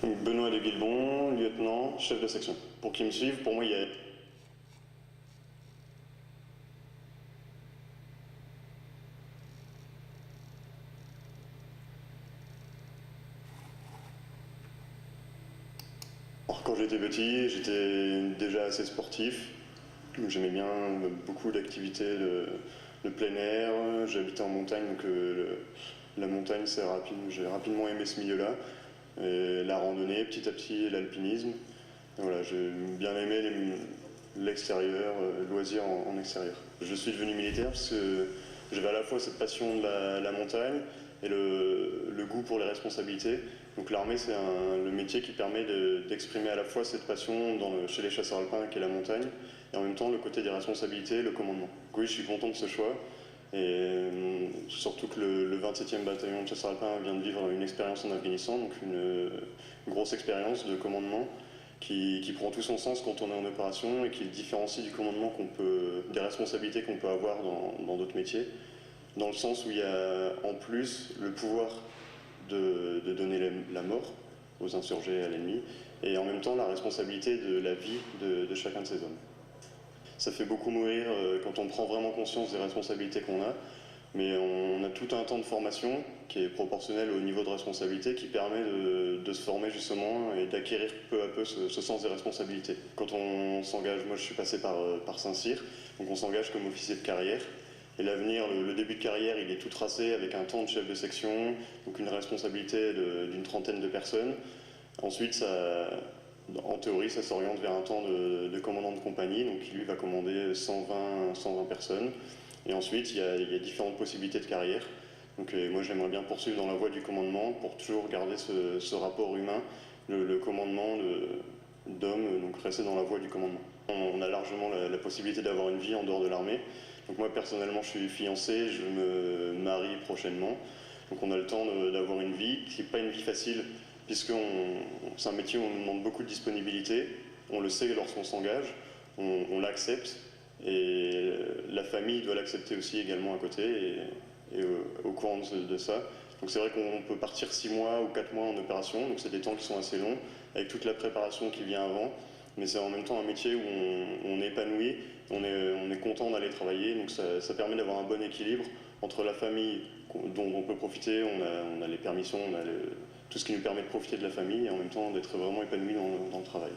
Donc Benoît de Guilbon, lieutenant, chef de section. Pour qu'ils me suivent, pour moi, il y a... Alors, quand j'étais petit, j'étais déjà assez sportif. J'aimais bien beaucoup d'activités de plein air. J'habitais en montagne, donc la montagne, j'ai rapidement aimé ce milieu-là. Et la randonnée, petit à petit, l'alpinisme. Voilà, j'ai bien aimé l'extérieur, loisirs en extérieur. Je suis devenu militaire parce que j'avais à la fois cette passion de la montagne et le goût pour les responsabilités. Donc l'armée, c'est le métier qui permet d'exprimer à la fois cette passion chez les chasseurs alpins qui est la montagne, et en même temps le côté des responsabilités, le commandement. Donc oui, je suis content de ce choix. Et surtout que le 27e bataillon de chasseurs alpins vient de vivre une expérience en Afghanistan, donc une grosse expérience de commandement qui prend tout son sens quand on est en opération et qui le différencie du commandement des responsabilités qu'on peut avoir dans d'autres métiers, dans le sens où il y a en plus le pouvoir de donner la mort aux insurgés et à l'ennemi, et en même temps la responsabilité de la vie de chacun de ces hommes. Ça fait beaucoup mourir quand on prend vraiment conscience des responsabilités qu'on a, mais on a tout un temps de formation qui est proportionnel au niveau de responsabilité qui permet de se former justement et d'acquérir peu à peu ce sens des responsabilités. Quand on s'engage, moi je suis passé par Saint-Cyr, donc on s'engage comme officier de carrière. Et l'avenir, le début de carrière, il est tout tracé avec un temps de chef de section, donc une responsabilité d'une trentaine de personnes. Ensuite, en théorie, ça s'oriente vers un temps de commandant de compagnie, donc qui lui va commander 120 personnes. Et ensuite, il y a différentes possibilités de carrière. Donc moi, j'aimerais bien poursuivre dans la voie du commandement pour toujours garder ce rapport humain, le commandement d'hommes, donc rester dans la voie du commandement. On a largement la possibilité d'avoir une vie en dehors de l'armée. Donc moi, personnellement, je suis fiancé, je me marie prochainement. Donc on a le temps d'avoir une vie qui n'est pas une vie facile, puisque c'est un métier où on nous demande beaucoup de disponibilité. On le sait lorsqu'on s'engage, on l'accepte. Et la famille doit l'accepter aussi également à côté et au courant de ça. Donc c'est vrai qu'on peut partir 6 mois ou 4 mois en opération, donc c'est des temps qui sont assez longs, avec toute la préparation qui vient avant, mais c'est en même temps un métier où on est épanoui, on est content d'aller travailler, donc ça permet d'avoir un bon équilibre entre la famille dont on peut profiter, on a les permissions, on a tout ce qui nous permet de profiter de la famille, et en même temps d'être vraiment épanoui dans le travail.